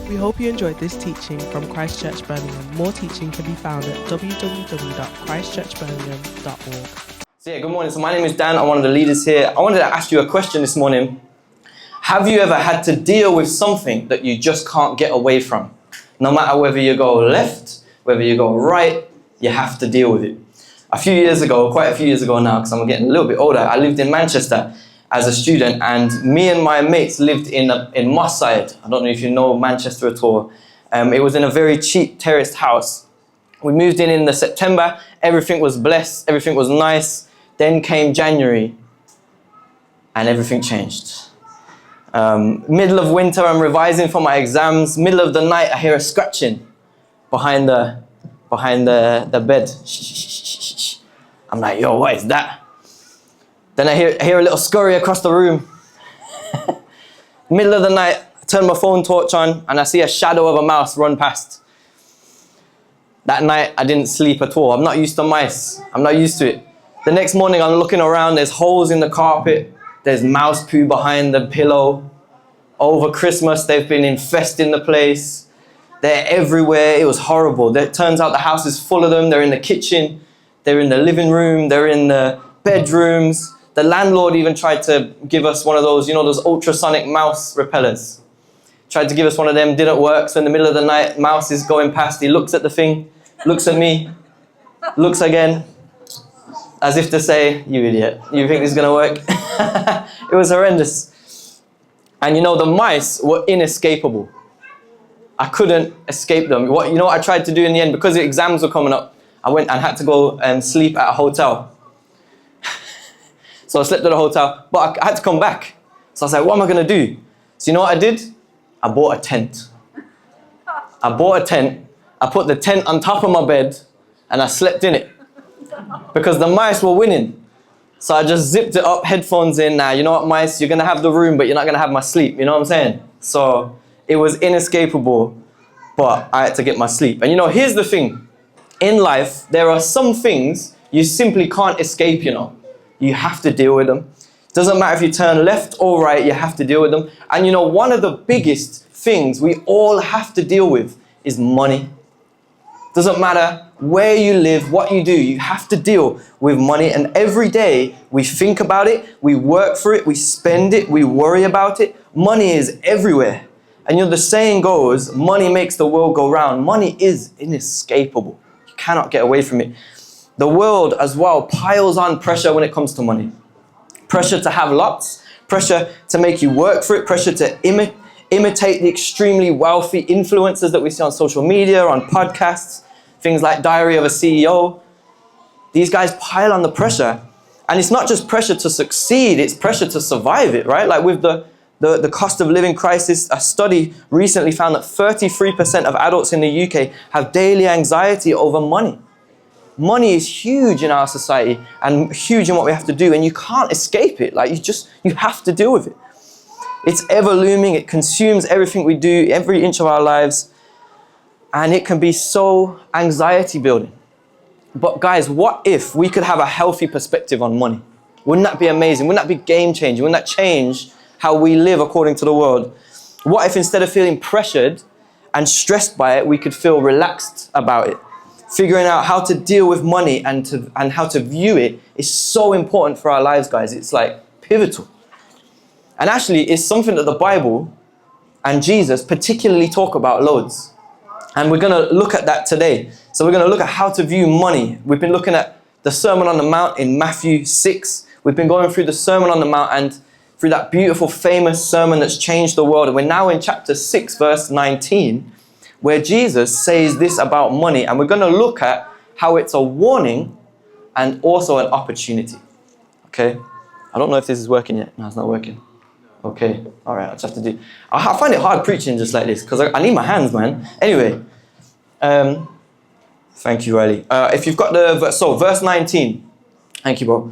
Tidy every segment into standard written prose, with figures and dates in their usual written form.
We hope you enjoyed this teaching from Christ Church Birmingham. More teaching can be found at www.christchurchbirmingham.org. So good morning. So my name is Dan. I'm one of the leaders here. I wanted to ask you a question this morning. Have you ever had to deal with something that you just can't get away from? No matter whether you go left, whether you go right, you have to deal with it. Quite a few years ago now, because I'm getting a little bit older, I lived in Manchester as a student, and me and my mates lived in Moss Side. I don't know if you know Manchester at all. It was in a very cheap terraced house. We moved in the September. Everything was blessed. Everything was nice. Then came January, and everything changed. Middle of winter, I'm revising for my exams. Middle of the night, I hear a scratching behind the bed. I'm like, yo, what is that? Then I hear a little scurry across the room. Middle of the night, I turn my phone torch on and I see a shadow of a mouse run past. That night, I didn't sleep at all. I'm not used to mice. I'm not used to it. The next morning, I'm looking around. There's holes in the carpet. There's mouse poo behind the pillow. Over Christmas, they've been infesting the place. They're everywhere. It was horrible. It turns out the house is full of them. They're in the kitchen. They're in the living room. They're in the bedrooms. The landlord even tried to give us one of those, those ultrasonic mouse repellers. Tried to give us one of them, didn't work. So in the middle of the night, mouse is going past. He looks at the thing, looks at me, looks again, as if to say, you idiot, you think this is going to work? It was horrendous. And the mice were inescapable. I couldn't escape them. What I tried to do in the end, because the exams were coming up, I went and had to go and sleep at a hotel. So I slept at a hotel, but I had to come back. So I was like, what am I going to do? So you know what I did? I bought a tent. I put the tent on top of my bed and I slept in it because the mice were winning. So I just zipped it up, headphones in. Now, you know what, mice? You're going to have the room, but you're not going to have my sleep. You know what I'm saying? So it was inescapable, but I had to get my sleep. And here's the thing. In life, there are some things you simply can't escape, You have to deal with them. Doesn't matter if you turn left or right, you have to deal with them. And one of the biggest things we all have to deal with is money. Doesn't matter where you live, what you do, you have to deal with money. And every day we think about it, we work for it, we spend it, we worry about it. Money is everywhere. And the saying goes, money makes the world go round. Money is inescapable. You cannot get away from it. The world as well piles on pressure when it comes to money. Pressure to have lots, pressure to make you work for it, pressure to imitate the extremely wealthy influencers that we see on social media, on podcasts, things like Diary of a CEO. These guys pile on the pressure. And it's not just pressure to succeed, it's pressure to survive it, right? Like with the cost of living crisis, a study recently found that 33% of adults in the UK have daily anxiety over money. Money is huge in our society and huge in what we have to do, and you can't escape it. Like you have to deal with it. It's ever looming. It consumes everything we do, every inch of our lives, and it can be so anxiety building. But guys, what if we could have a healthy perspective on money? Wouldn't that be amazing? Wouldn't that be game changing? Wouldn't that change how we live according to the world? What if instead of feeling pressured and stressed by it, we could feel relaxed about it? Figuring out how to deal with money and how to view it is so important for our lives, guys. It's like pivotal. And actually, it's something that the Bible and Jesus particularly talk about loads. And we're going to look at that today. So we're going to look at how to view money. We've been looking at the Sermon on the Mount in Matthew 6. We've been going through the Sermon on the Mount and through that beautiful, famous sermon that's changed the world. And we're now in chapter 6, verse 19. Where Jesus says this about money, and we're going to look at how it's a warning and also an opportunity. Okay? I don't know if this is working yet. No, it's not working. Okay. All right, I'll just have to do. I find it hard preaching just like this because I need my hands, man. Anyway, thank you, Riley. If you've got verse 19. Thank you, bro.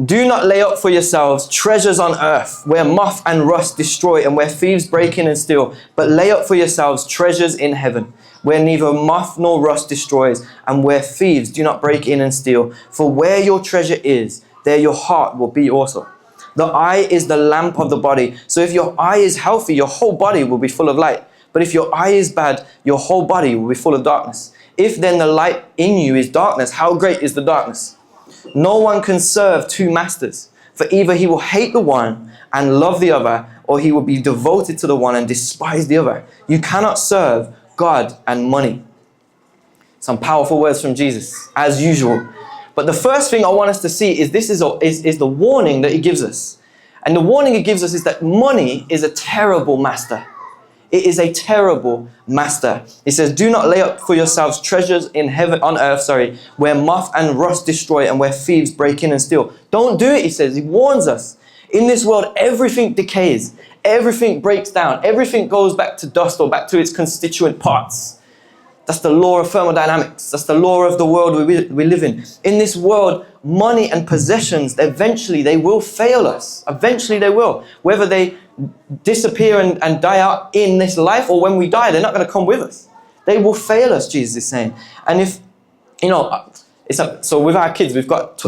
Do not lay up for yourselves treasures on earth, where moth and rust destroy and where thieves break in and steal. But lay up for yourselves treasures in heaven, where neither moth nor rust destroys and where thieves do not break in and steal. For where your treasure is, there your heart will be also. The eye is the lamp of the body. So if your eye is healthy, your whole body will be full of light. But if your eye is bad, your whole body will be full of darkness. If then the light in you is darkness, how great is the darkness? No one can serve two masters, for either he will hate the one and love the other, or he will be devoted to the one and despise the other. You cannot serve God and money. Some powerful words from Jesus, as usual. But the first thing I want us to see is this is the warning that he gives us. And the warning he gives us is that money is a terrible master. It is a terrible master. He says, do not lay up for yourselves treasures in heaven, on earth, where moth and rust destroy and where thieves break in and steal. Don't do it, he says. He warns us. In this world, everything decays. Everything breaks down. Everything goes back to dust or back to its constituent parts. That's the law of thermodynamics. That's the law of the world we live in. In this world, money and possessions, eventually they will fail us. Eventually they will. Whether they disappear and die out in this life or when we die, they're not going to come with us. They will fail us, Jesus is saying. And if, so with our kids, we've got,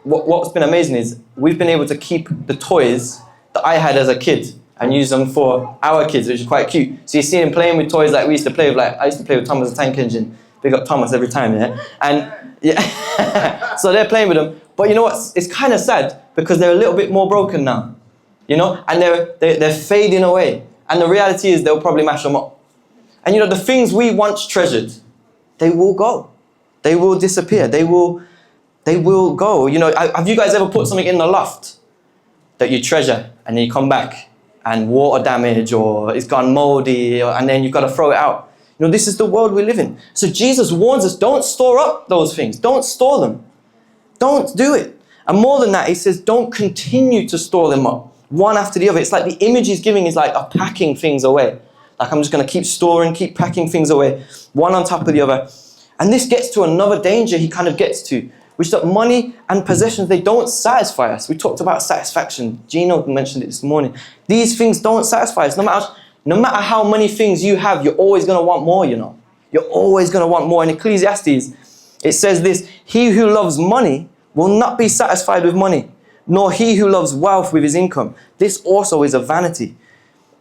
what's been amazing is we've been able to keep the toys that I had as a kid and use them for our kids, which is quite cute. So you see them playing with toys like we used to play with, like I used to play with Thomas the Tank Engine. Big up Thomas every time, yeah? And yeah, so they're playing with them. But you know what? It's kind of sad because they're a little bit more broken now, and they're fading away. And the reality is they'll probably mash them up. And the things we once treasured, they will go. They will disappear. They will go. Have you guys ever put something in the loft that you treasure and then you come back and water damage or it's gone moldy and then you've got to throw it out? This is the world we live in. So Jesus warns us, don't store up those things. Don't store them. Don't do it. And more than that, he says, don't continue to store them up one after the other. It's like the image he's giving is like of packing things away. Like I'm just going to keep storing, keep packing things away, one on top of the other. And this gets to another danger he kind of gets to, which is that money and possessions, they don't satisfy us. We talked about satisfaction. Gino mentioned it this morning. These things don't satisfy us. No matter how many things you have, you're always going to want more, You're always going to want more. In Ecclesiastes, it says this, he who loves money will not be satisfied with money, nor he who loves wealth with his income. This also is a vanity.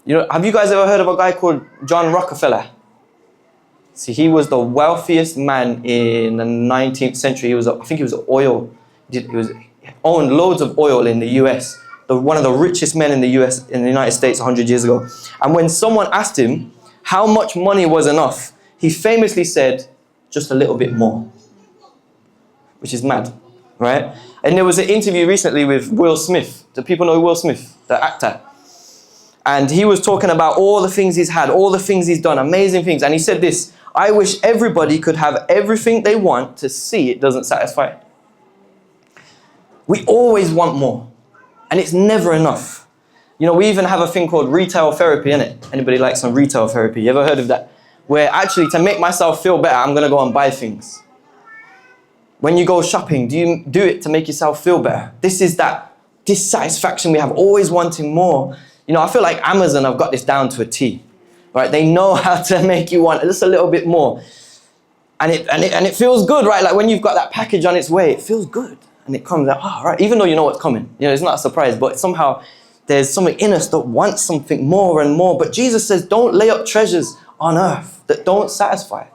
Have you guys ever heard of a guy called John Rockefeller? See, he was the wealthiest man in the 19th century. I think he was oil. He owned loads of oil in the US. One of the richest men in the US, in the United States 100 years ago. And when someone asked him how much money was enough, he famously said, just a little bit more. Which is mad, right? And there was an interview recently with Will Smith. Do people know Will Smith, the actor? And he was talking about all the things he's had, all the things he's done, amazing things. And he said this, I wish everybody could have everything they want to see it doesn't satisfy. We always want more. And it's never enough. We even have a thing called retail therapy, innit? Anybody like some retail therapy? You ever heard of that? Where actually to make myself feel better, I'm going to go and buy things. When you go shopping, do you do it to make yourself feel better? This is that dissatisfaction we have, always wanting more. I feel like Amazon have got this down to a T. Right? They know how to make you want just a little bit more. And it feels good, right? Like when you've got that package on its way, it feels good. And it comes out, right? Even though you know what's coming. It's not a surprise, but somehow there's something in us that wants something more and more. But Jesus says, don't lay up treasures on earth that don't satisfy.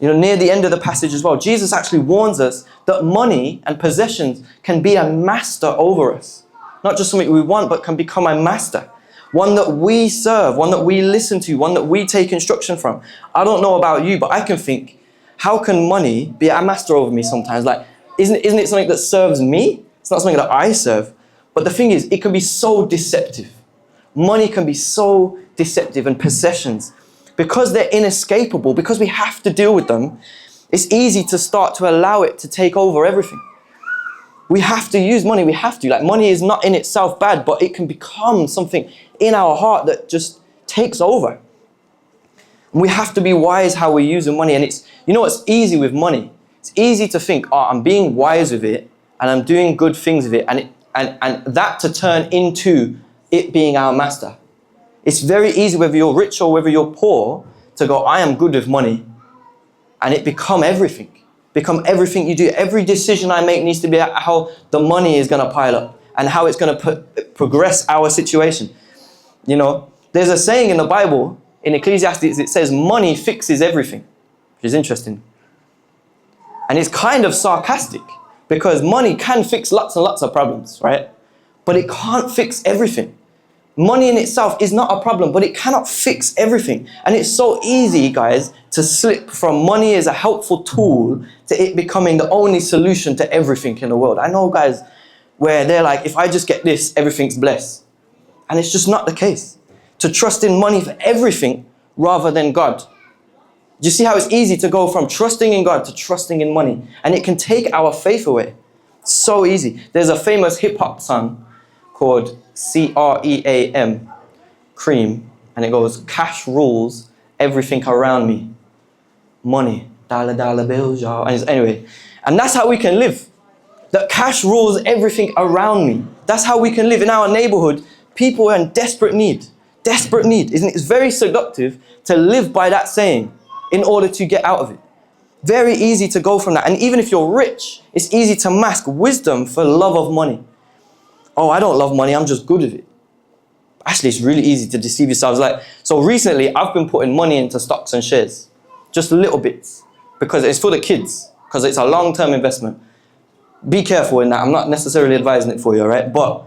Near the end of the passage as well, Jesus actually warns us that money and possessions can be a master over us. Not just something we want, but can become a master. One that we serve, one that we listen to, one that we take instruction from. I don't know about you, but I can think, how can money be a master over me sometimes? Like, isn't it something that serves me? It's not something that I serve. But the thing is, it can be so deceptive. Money can be so deceptive, and possessions. Because they're inescapable, because we have to deal with them, it's easy to start to allow it to take over everything. We have to use money, we have to. Like, money is not in itself bad, but it can become something in our heart that just takes over. And we have to be wise how we use the money. And it's easy with money. It's easy to think, I'm being wise with it, and I'm doing good things with it, and that to turn into it being our master. It's very easy, whether you're rich or whether you're poor, to go, I am good with money, and it become everything. Become everything you do. Every decision I make needs to be how the money is going to pile up and how it's going to progress our situation. There's a saying in the Bible in Ecclesiastes, it says money fixes everything, which is interesting. And it's kind of sarcastic because money can fix lots and lots of problems, right? But it can't fix everything. Money in itself is not a problem, but it cannot fix everything. And it's so easy, guys, to slip from money as a helpful tool to it becoming the only solution to everything in the world. I know guys where they're like, if I just get this, everything's blessed. And it's just not the case. To trust in money for everything rather than God. Do you see how it's easy to go from trusting in God to trusting in money? And it can take our faith away. So easy. There's a famous hip hop song called CREAM, Cream, and it goes, cash rules everything around me. Money, dollar, dollar bills, y'all. Anyway, and that's how we can live. That cash rules everything around me. That's how we can live. In our neighborhood, people are in desperate need. Desperate need. It's very seductive to live by that saying in order to get out of it. Very easy to go from that. And even if you're rich, it's easy to mask wisdom for love of money. Oh, I don't love money, I'm just good at it. Actually, it's really easy to deceive yourselves. So recently, I've been putting money into stocks and shares. Just little bits. Because it's for the kids. Because it's a long-term investment. Be careful in that. I'm not necessarily advising it for you, all right? But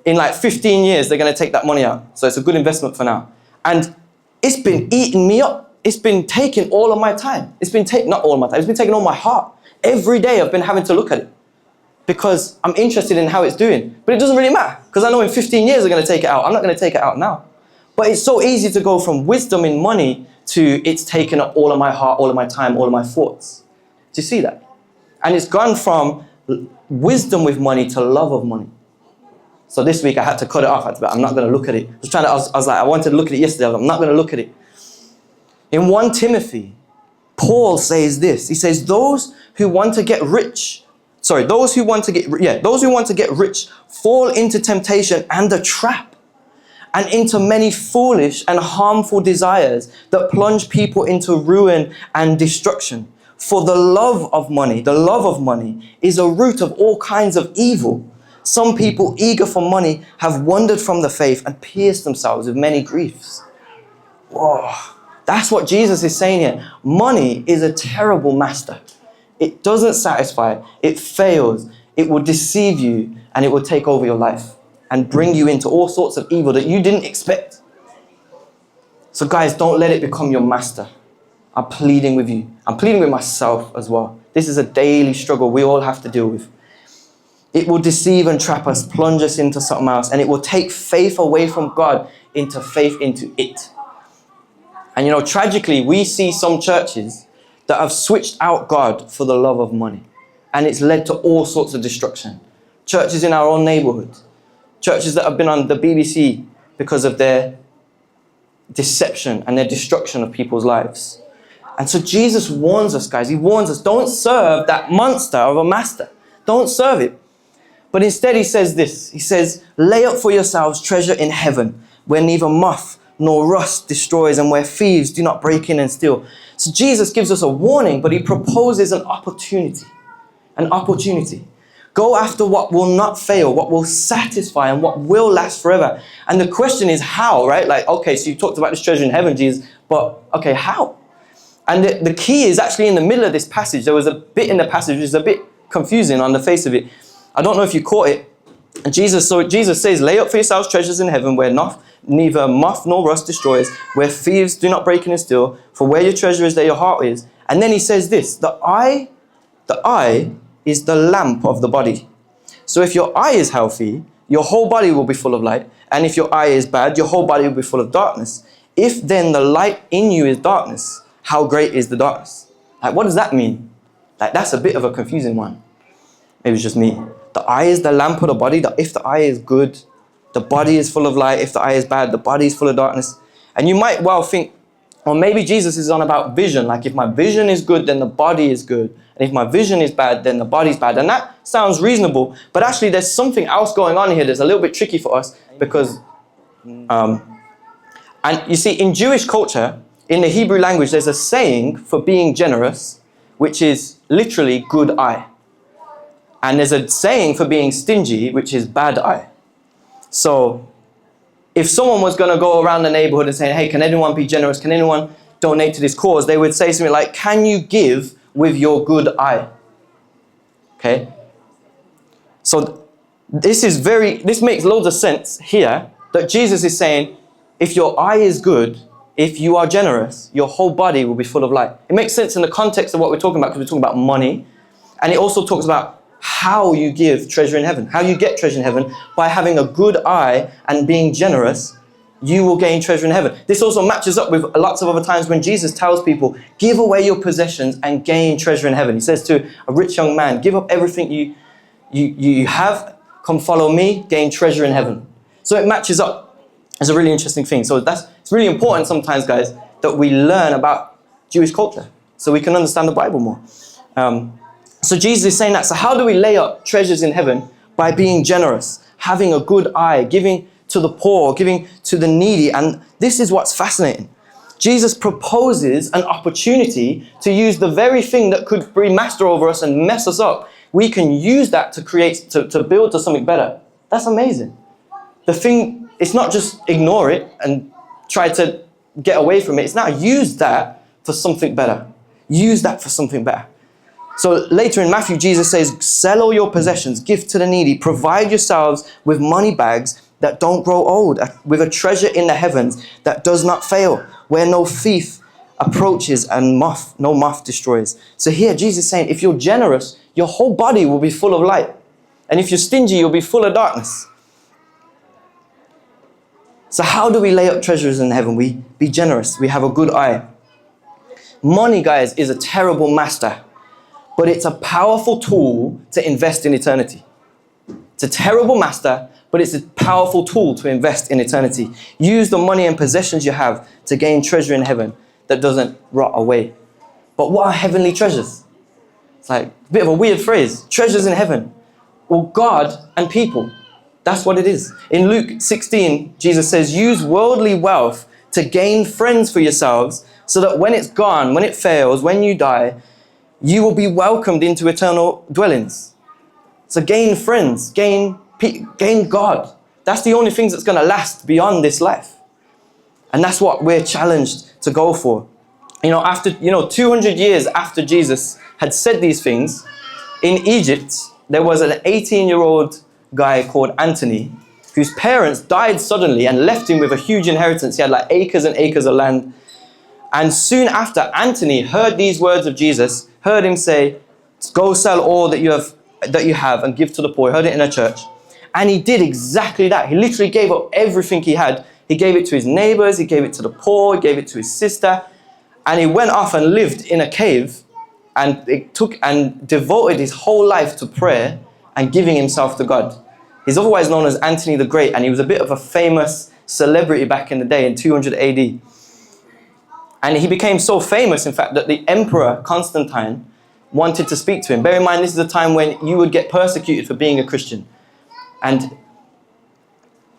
in 15 years, they're going to take that money out. So it's a good investment for now. And it's been eating me up. It's been taking all of my time. It's been taking, not all of my time, it's been taking all my heart. Every day I've been having to look at it. Because I'm interested in how it's doing. But it doesn't really matter. Because I know in 15 years they're going to take it out. I'm not going to take it out now. But it's so easy to go from wisdom in money to it's taken up all of my heart, all of my time, all of my thoughts. Do you see that? And it's gone from wisdom with money to love of money. So this week I had to cut it off. I'm not going to look at it. I was like, I wanted to look at it yesterday. I'm not going to look at it. In 1 Timothy, Paul says this. He says, those who want to get rich fall into temptation and a trap, and into many foolish and harmful desires that plunge people into ruin and destruction. For the love of money is a root of all kinds of evil. Some people eager for money have wandered from the faith and pierced themselves with many griefs. Whoa, that's what Jesus is saying here. Money is a terrible master. It doesn't satisfy, it fails, it will deceive you, and it will take over your life and bring you into all sorts of evil that you didn't expect. So guys, don't let it become your master. I'm pleading with you. I'm pleading with myself as well. This is a daily struggle we all have to deal with. It will deceive and trap us, plunge us into something else, and it will take faith away from God into faith into it. And you know, tragically, we see some churches that have switched out God for the love of money. And it's led to all sorts of destruction. Churches in our own neighborhood. Churches that have been on the BBC because of their deception and their destruction of people's lives. And so Jesus warns us, guys. He warns us, don't serve that monster of a master. Don't serve it. But instead he says this. He says, lay up for yourselves treasure in heaven, where neither moth nor rust destroys and where thieves do not break in and steal. So Jesus gives us a warning, but he proposes an opportunity. An opportunity. Go after what will not fail, what will satisfy, and what will last forever. And the question is how, right? Like, okay, so you talked about this treasure in heaven, Jesus, but okay, how? And the key is actually in the middle of this passage. There was a bit in the passage which is a bit confusing on the face of it. I don't know if you caught it. And Jesus says, lay up for yourselves treasures in heaven where neither moth nor rust destroys, where thieves do not break in and steal, for where your treasure is, there your heart is. And then he says this, the eye is the lamp of the body. So if your eye is healthy, your whole body will be full of light. And if your eye is bad, your whole body will be full of darkness. If then the light in you is darkness, how great is the darkness? Like, what does that mean? Like, that's a bit of a confusing one. Maybe it's just me. The eye is the lamp of the body. If the eye is good, the body is full of light. If the eye is bad, the body is full of darkness. And you might well think, or maybe Jesus is on about vision. Like, if my vision is good, then the body is good. And if my vision is bad, then the body's bad. And that sounds reasonable. But actually, there's something else going on here that's a little bit tricky for us. Because, and you see, in Jewish culture, in the Hebrew language, there's a saying for being generous, which is literally good eye. And there's a saying for being stingy, which is bad eye. So if someone was going to go around the neighborhood and say, hey, can anyone be generous? Can anyone donate to this cause? They would say something like, can you give with your good eye? Okay. So this makes loads of sense here, that Jesus is saying, if your eye is good, if you are generous, your whole body will be full of light. It makes sense in the context of what we're talking about, because we're talking about money. And it also talks about how you give treasure in heaven, how you get treasure in heaven. By having a good eye and being generous, you will gain treasure in heaven. This also matches up with lots of other times when Jesus tells people, give away your possessions and gain treasure in heaven. He says to a rich young man, give up everything you have, come follow me, gain treasure in heaven. So it matches up. It's a really interesting thing. So it's really important sometimes, guys, that we learn about Jewish culture so we can understand the Bible more. So Jesus is saying that. So how do we lay up treasures in heaven? By being generous, having a good eye, giving to the poor, giving to the needy. And this is what's fascinating. Jesus proposes an opportunity to use the very thing that could bring master over us and mess us up. We can use that to create, to build to something better. That's amazing. The thing, it's not just ignore it and try to get away from it. It's now use that for something better. Use that for something better. So later in Matthew, Jesus says, sell all your possessions, give to the needy, provide yourselves with money bags that don't grow old, with a treasure in the heavens that does not fail, where no thief approaches and no moth destroys. So here Jesus is saying, if you're generous, your whole body will be full of light. And if you're stingy, you'll be full of darkness. So how do we lay up treasures in heaven? We be generous. We have a good eye. Money, guys, is a terrible master, but it's a powerful tool to invest in eternity. It's a terrible master, but it's a powerful tool to invest in eternity. Use the money and possessions you have to gain treasure in heaven that doesn't rot away. But what are heavenly treasures? It's like a bit of a weird phrase. Treasures in heaven. Well, God and people. That's what it is. In Luke 16, Jesus says, use worldly wealth to gain friends for yourselves, so that when it's gone, when it fails, when you die, you will be welcomed into eternal dwellings. So gain friends, gain God. That's the only things that's going to last beyond this life. And that's what we're challenged to go for. After 200 years after Jesus had said these things, in Egypt, there was an 18-year-old guy called Antony, whose parents died suddenly and left him with a huge inheritance. He had like acres and acres of land. And soon after, Antony heard these words of Jesus, heard him say, go sell all that you have and give to the poor. He heard it in a church. And he did exactly that. He literally gave up everything he had. He gave it to his neighbors, he gave it to the poor, he gave it to his sister. And he went off and lived in a cave and devoted his whole life to prayer and giving himself to God. He's otherwise known as Antony the Great, and he was a bit of a famous celebrity back in the day in 200 AD. And he became so famous, in fact, that the Emperor Constantine wanted to speak to him. Bear in mind, this is a time when you would get persecuted for being a Christian. And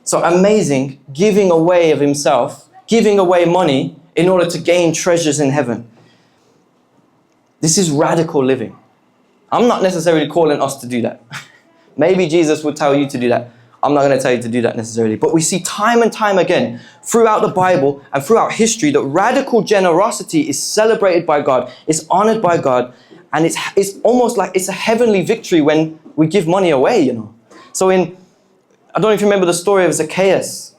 so amazing, giving away of himself, giving away money in order to gain treasures in heaven. This is radical living. I'm not necessarily calling us to do that. Maybe Jesus would tell you to do that. I'm not going to tell you to do that necessarily. But we see time and time again throughout the Bible and throughout history that radical generosity is celebrated by God, it's honored by God, and it's almost like it's a heavenly victory when we give money away, So I don't know if you remember the story of Zacchaeus,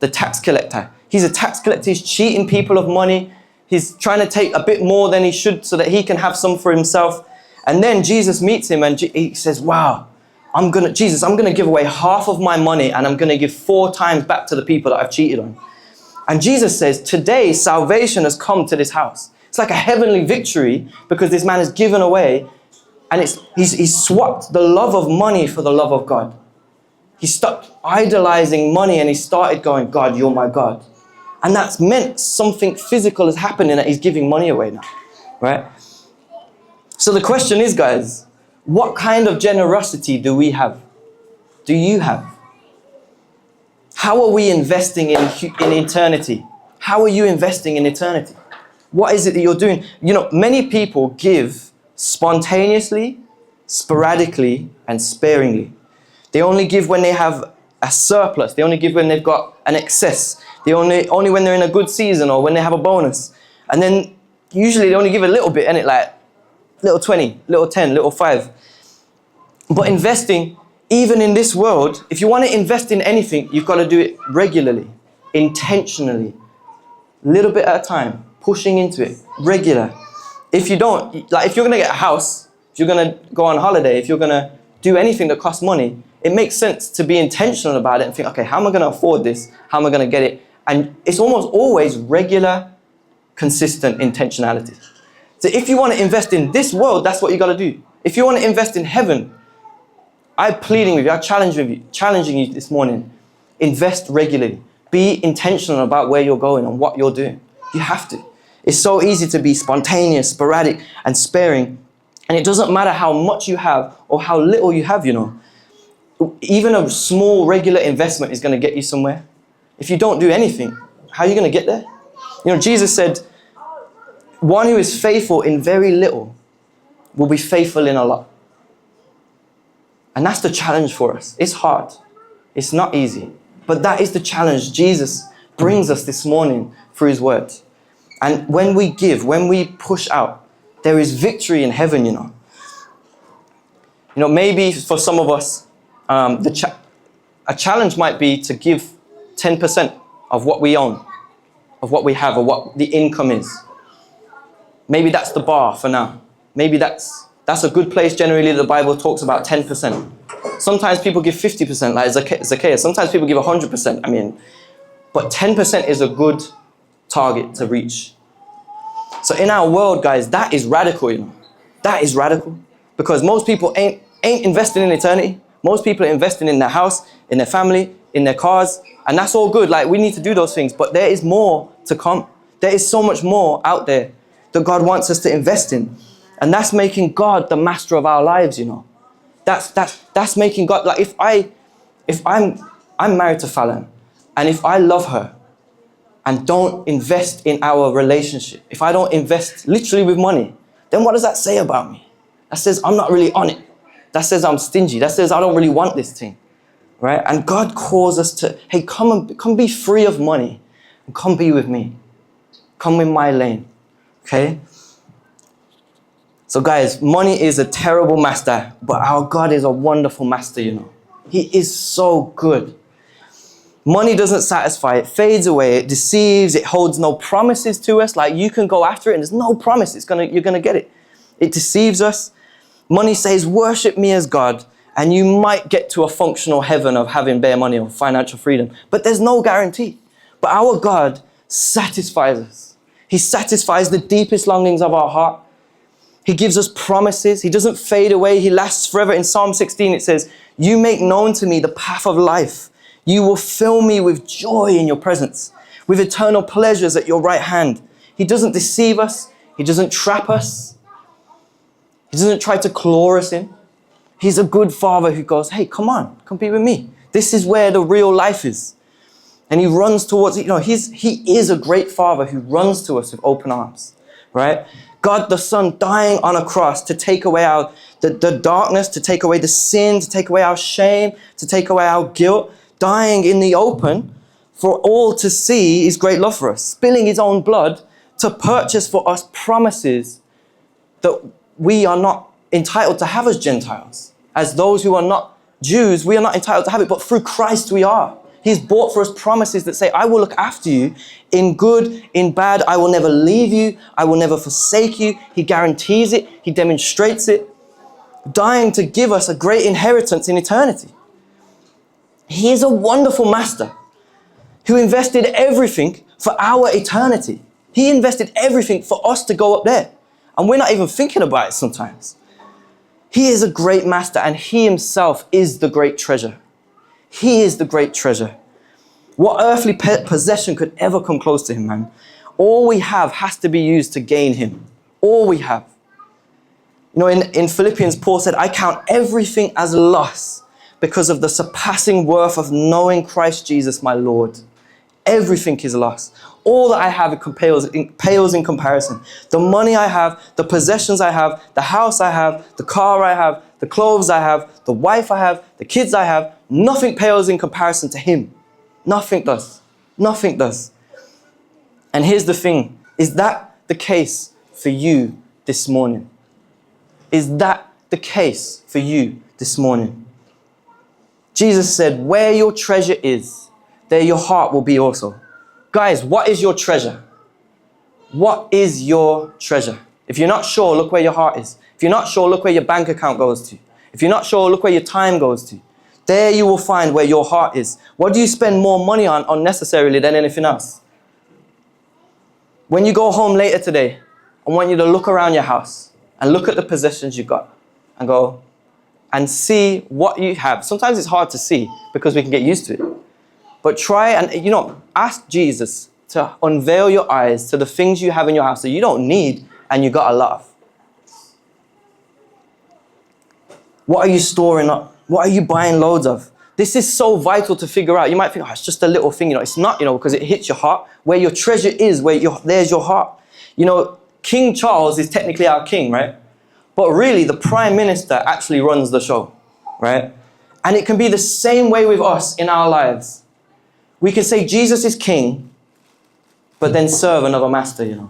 the tax collector. He's a tax collector, he's cheating people of money. He's trying to take a bit more than he should so that he can have some for himself. And then Jesus meets him and he says, wow, I'm going to give away half of my money and I'm going to give 4 times back to the people that I've cheated on. And Jesus says, today salvation has come to this house. It's like a heavenly victory because this man has given away, and he's swapped the love of money for the love of God. He stopped idolizing money and he started going, God, you're my God. And that's meant something physical has happened in that he's giving money away now, right? So the question is, guys, what kind of generosity do we have? Do you have? How are we investing in eternity? How are you investing in eternity? What is it that you're doing? Many people give spontaneously, sporadically, and sparingly. They only give when they have a surplus. They only give when they've got an excess. They only when they're in a good season or when they have a bonus. And then usually they only give a little bit, and it like little 20, little 10, little 5. But investing, even in this world, if you want to invest in anything, you've got to do it regularly, intentionally, little bit at a time, pushing into it, regular. If you don't, like if you're going to get a house, if you're going to go on holiday, if you're going to do anything that costs money, it makes sense to be intentional about it and think, okay, how am I going to afford this? How am I going to get it? And it's almost always regular, consistent intentionality. So if you want to invest in this world, that's what you got to do. If you want to invest in heaven, I'm pleading with you, I'm challenging you this morning. Invest regularly. Be intentional about where you're going and what you're doing. You have to. It's so easy to be spontaneous, sporadic, and sparing. And it doesn't matter how much you have or how little you have, you know. Even a small, regular investment is going to get you somewhere. If you don't do anything, how are you going to get there? You know, Jesus said, one who is faithful in very little will be faithful in a lot. And that's the challenge for us. It's hard. It's not easy. But that is the challenge Jesus brings us this morning through his word. And when we give, when we push out, there is victory in heaven, you know. You know, maybe for some of us, a challenge might be to give 10% of what we own, of what we have, or what the income is. Maybe that's the bar for now. Maybe that's a good place. Generally, the Bible talks about 10%. Sometimes people give 50%, like Zacchaeus. Sometimes people give 100%. I mean, but 10% is a good target to reach. So in our world, guys, that is radical, you know. That is radical. Because most people ain't investing in eternity. Most people are investing in their house, in their family, in their cars. And that's all good. Like, we need to do those things. But there is more to come. There is so much more out there that God wants us to invest in. And that's making God the master of our lives, you know. That's making God, like if I'm married to Fallon, and if I love her and don't invest in our relationship, if I don't invest literally with money, then what does that say about me? That says I'm not really on it. That says I'm stingy. That says I don't really want this thing, right? And God calls us to, hey, come be free of money and come be with me. Come in my lane, okay? So guys, money is a terrible master, but our God is a wonderful master, you know. He is so good. Money doesn't satisfy, it fades away, it deceives, it holds no promises to us. Like, you can go after it and there's no promise you're gonna get it. It deceives us. Money says, worship me as God, and you might get to a functional heaven of having bare money or financial freedom, but there's no guarantee. But our God satisfies us. He satisfies the deepest longings of our heart. He gives us promises. He doesn't fade away. He lasts forever. In Psalm 16, it says, you make known to me the path of life. You will fill me with joy in your presence, with eternal pleasures at your right hand. He doesn't deceive us. He doesn't trap us. He doesn't try to claw us in. He's a good father who goes, hey, come on, come be with me. This is where the real life is. And he runs towards, you know, he is a great father who runs to us with open arms, right? God the Son dying on a cross to take away the darkness, to take away the sin, to take away our shame, to take away our guilt, dying in the open for all to see his great love for us, spilling his own blood to purchase for us promises that we are not entitled to have as Gentiles. As those who are not Jews, we are not entitled to have it, but through Christ we are. He's bought for us promises that say, I will look after you in good, in bad. I will never leave you. I will never forsake you. He guarantees it. He demonstrates it, dying to give us a great inheritance in eternity. He is a wonderful master who invested everything for our eternity. He invested everything for us to go up there. And we're not even thinking about it sometimes. He is a great master, and he himself is the great treasure. He is the great treasure. What earthly possession could ever come close to him, man? All we have has to be used to gain him. All we have. You know, in Philippians, Paul said, I count everything as loss because of the surpassing worth of knowing Christ Jesus, my Lord. Everything is loss. All that I have pales in comparison. The money I have, the possessions I have, the house I have, the car I have, the clothes I have, the wife I have, the kids I have, Nothing pales in comparison to him. Nothing does. Nothing does. And here's the thing. Is that the case for you this morning? Is that the case for you this morning? Jesus said, where your treasure is, there your heart will be also. Guys, what is your treasure? What is your treasure? If you're not sure, look where your heart is. If you're not sure, look where your bank account goes to. If you're not sure, look where your time goes to. There you will find where your heart is. What do you spend more money on unnecessarily than anything else? When you go home later today, I want you to look around your house and look at the possessions you got and go and see what you have. Sometimes it's hard to see because we can get used to it. But try and, ask Jesus to unveil your eyes to the things you have in your house that you don't need and you got a lot of. What are you storing up? What are you buying loads of? This is so vital to figure out. You might think, it's just a little thing. It's not, because it hits your heart. Where your treasure is, there's your heart. King Charles is technically our king, right? But really, the prime minister actually runs the show, right? And it can be the same way with us in our lives. We can say Jesus is king, but then serve another master, And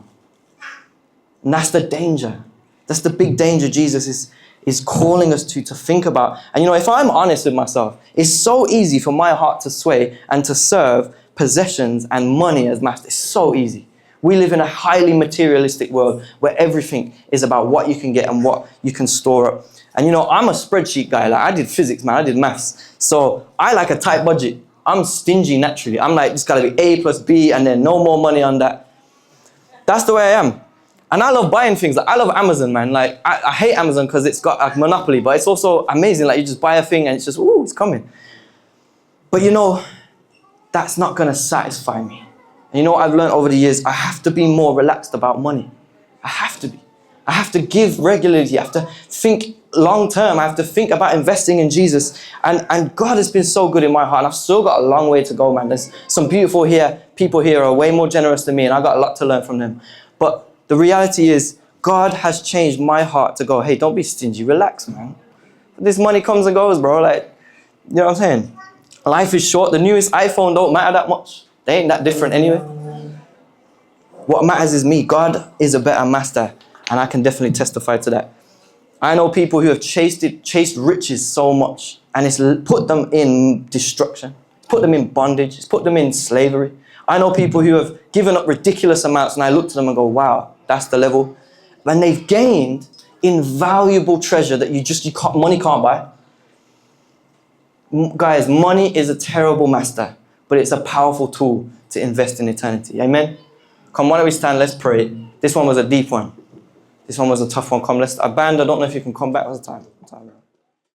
that's the danger. That's the big danger Jesus is calling us to think about. And if I'm honest with myself, it's so easy for my heart to sway and to serve possessions and money as master. It's so easy. We live in a highly materialistic world where everything is about what you can get and what you can store up. And I'm a spreadsheet guy. Like, I did physics, man. I did maths. So I like a tight budget. I'm stingy naturally. I'm like, it's got to be A plus B and then no more money on that. That's the way I am. And I love buying things. Like, I love Amazon, man. Like, I hate Amazon because it's got a monopoly, but it's also amazing. Like, you just buy a thing and it's just, ooh, it's coming. But that's not going to satisfy me. And what I've learned over the years? I have to be more relaxed about money. I have to be. I have to give regularly. I have to think long term. I have to think about investing in Jesus. And God has been so good in my heart. And I've still got a long way to go, man. There's some beautiful people here are way more generous than me. And I've got a lot to learn from them. But the reality is, God has changed my heart to go, hey, don't be stingy. Relax, man. This money comes and goes, bro. Like, you know what I'm saying? Life is short. The newest iPhone don't matter that much. They ain't that different anyway. What matters is me. God is a better master. And I can definitely testify to that. I know people who have chased riches so much. And it's put them in destruction. It's put them in bondage. It's put them in slavery. I know people who have given up ridiculous amounts. And I look to them and go, wow, that's the level. And they've gained invaluable treasure that money can't buy. Guys, money is a terrible master. But it's a powerful tool to invest in eternity. Amen? Come, why don't we stand? Let's pray. This one was a deep one. This one was a tough one. Come, band, I don't know if you can come back. What's the time?